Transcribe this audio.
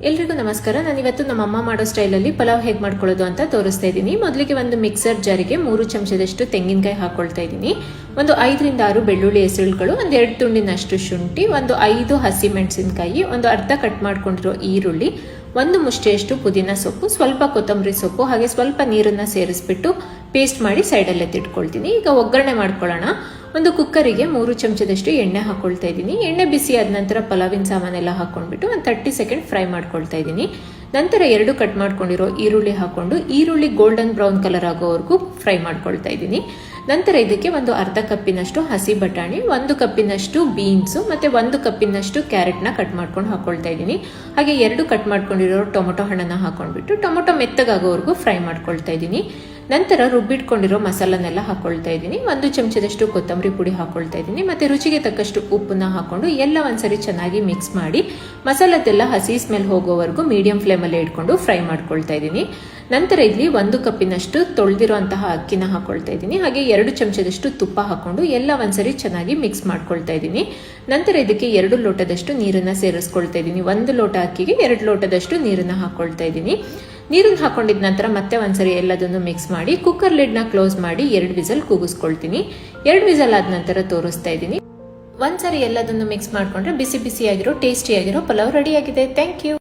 ಎಲ್ರಿಗೂ ನಮಸ್ಕಾರ. ನಾನು ಇವತ್ತು ನಮ್ಮ ಅಮ್ಮ ಮಾಡೋ ಸ್ಟೈಲಲ್ಲಿ ಪಲಾವ್ ಹೇಗೆ ಮಾಡ್ಕೊಳ್ಳೋದು ಅಂತ ತೋರಿಸ್ತಾ ಇದ್ದೀನಿ. ಮೊದಲಿಗೆ ಒಂದು ಮಿಕ್ಸರ್ ಜಾರಿಗೆ 3 ಚಮಚದಷ್ಟು ತೆಂಗಿನಕಾಯಿ ಹಾಕೊಳ್ತಾ ಇದ್ದೀನಿ. ಒಂದು 5 ರಿಂದ 6 ಬೆಳ್ಳುಳ್ಳಿ ಹೆಸರುಗಳು, ಒಂದು 2 ತುಂಡಿನಷ್ಟು ಶುಂಠಿ, ಒಂದು 5 ಹಸಿ ಮೆಣಸಿನಕಾಯಿ, ಒಂದು ಅರ್ಧ ಕಟ್ ಮಾಡ್ಕೊಂಡಿರೋ ಈರುಳ್ಳಿ, ಒಂದು ಮುಷ್ಟಿಯಷ್ಟು ಪುದೀನ ಸೊಪ್ಪು, ಸ್ವಲ್ಪ ಕೊತ್ತಂಬರಿ ಸೊಪ್ಪು, ಹಾಗೆ ಸ್ವಲ್ಪ ನೀರನ್ನು ಸೇರಿಸ್ಬಿಟ್ಟು ಪೇಸ್ಟ್ ಮಾಡಿ ಸೈಡಲ್ಲೇ ತಿಟ್ಕೊಳ್ತೀನಿ. ಈಗ ಒಗ್ಗರಣೆ ಮಾಡ್ಕೊಳ್ಳೋಣ. ಒಂದು ಕುಕ್ಕರಿಗೆ 3 ಚಮಚದಷ್ಟು ಎಣ್ಣೆ ಹಾಕೊಳ್ತಾ ಇದ್ದೀನಿ. ಎಣ್ಣೆ ಬಿಸಿ ಆದ ನಂತರ ಪಲಾವಿನ ಸಾಮಾನೆಲ್ಲ ಹಾಕೊಂಡ್ಬಿಟ್ಟು ಒಂದು 30 ಸೆಕೆಂಡ್ ಫ್ರೈ ಮಾಡ್ಕೊಳ್ತಾ ಇದ್ದೀನಿ. ನಂತರ 2 ಕಟ್ ಮಾಡ್ಕೊಂಡಿರೋ ಈರುಳ್ಳಿ ಹಾಕೊಂಡು ಈರುಳ್ಳಿ ಗೋಲ್ಡನ್ ಬ್ರೌನ್ ಕಲರ್ ಆಗೋವರೆಗೂ ಫ್ರೈ ಮಾಡ್ಕೊಳ್ತಾ ಇದ್ದೀನಿ. ನಂತರ ಇದಕ್ಕೆ ಒಂದು ಅರ್ಧ ಕಪ್ಪಿನಷ್ಟು ಹಸಿ ಬಟಾಣಿ, 1 ಕಪ್ಪಿನಷ್ಟು ಬೀನ್ಸು ಮತ್ತೆ 1 ಕಪ್ಪಿನಷ್ಟು ಕ್ಯಾರೆಟ್ನ ಕಟ್ ಮಾಡ್ಕೊಂಡು ಹಾಕೊಳ್ತಾ ಇದ್ದೀನಿ. ಹಾಗೆ 2 ಕಟ್ ಮಾಡ್ಕೊಂಡಿರೋ ಟೊಮೊಟೊ ಹಣ್ಣನ್ನು ಹಾಕೊಂಡ್ಬಿಟ್ಟು ಟೊಮೊಟೊ ಮೆತ್ತಗಾಗೋವರೆಗೂ ಫ್ರೈ ಮಾಡ್ಕೊಳ್ತಾ ಇದ್ದೀನಿ. ನಂತರ ರುಬ್ಬಿಟ್ಕೊಂಡಿರೋ ಮಸಾಲನೆಲ್ಲ ಹಾಕೊಳ್ತಾ ಇದ್ದೀನಿ. 1 ಚಮಚದಷ್ಟು ಕೊತ್ತಂಬರಿ ಪುಡಿ ಹಾಕೊಳ್ತಾ ಇದ್ದೀನಿ. ಮತ್ತೆ ರುಚಿಗೆ ತಕ್ಕಷ್ಟು ಉಪ್ಪನ್ನ ಹಾಕೊಂಡು ಎಲ್ಲ ಒಂದ್ಸರಿ ಚೆನ್ನಾಗಿ ಮಿಕ್ಸ್ ಮಾಡಿ ಮಸಾಲದೆಲ್ಲ ಹಸಿ ಸ್ಮೆಲ್ ಹೋಗೋವರೆಗೂ ಮೀಡಿಯಂ ಫ್ಲೇಮಲ್ಲಿ ಇಟ್ಕೊಂಡು ಫ್ರೈ ಮಾಡ್ಕೊಳ್ತಾ ಇದ್ದೀನಿ. ನಂತರ ಇಲ್ಲಿ 1 ಕಪ್ಪಿನಷ್ಟು ತೊಳೆದಿರುವಂತಹ ಅಕ್ಕಿನ ಹಾಕೊಳ್ತಾ ಇದ್ದೀನಿ. ಹಾಗೆ 2 ಚಮಚದಷ್ಟು ತುಪ್ಪ ಹಾಕೊಂಡು ಎಲ್ಲ ಒಂದ್ಸರಿ ಚೆನ್ನಾಗಿ ಮಿಕ್ಸ್ ಮಾಡ್ಕೊಳ್ತಾ ಇದ್ದೀನಿ. ನಂತರ ಇದಕ್ಕೆ 2 ಲೋಟದಷ್ಟು ನೀರನ್ನ ಸೇರಿಸ್ಕೊಳ್ತಾ ಇದ್ದೀನಿ. 1 ಲೋಟ ಅಕ್ಕಿಗೆ 2 ಲೋಟದಷ್ಟು ನೀರನ್ನ ಹಾಕೊಳ್ತಾ ಇದ್ದೀನಿ. ನೀರನ್ನು ಹಾಕೊಂಡಿದ ನಂತರ ಮತ್ತೆ ಒಂದ್ಸರಿ ಎಲ್ಲದನ್ನು ಮಿಕ್ಸ್ ಮಾಡಿ ಕುಕ್ಕರ್ ಲಿಡ್ನ ಕ್ಲೋಸ್ ಮಾಡಿ 2 ವಿಸಲ್ ಕೂಗಿಸ್ಕೊಳ್ತೀನಿ. 2 ವಿಸಲ್ ಆದ ನಂತರ ತೋರಿಸ್ತಾ ಇದ್ದೀನಿ. ಒಂದ್ಸರಿ ಎಲ್ಲದನ್ನು ಮಿಕ್ಸ್ ಮಾಡ್ಕೊಂಡ್ರೆ ಬಿಸಿ ಬಿಸಿಯಾಗಿರೋ ಟೇಸ್ಟಿಯಾಗಿರೋ ಪಲಾವ್ ರೆಡಿ ಆಗಿದೆ. Thank you.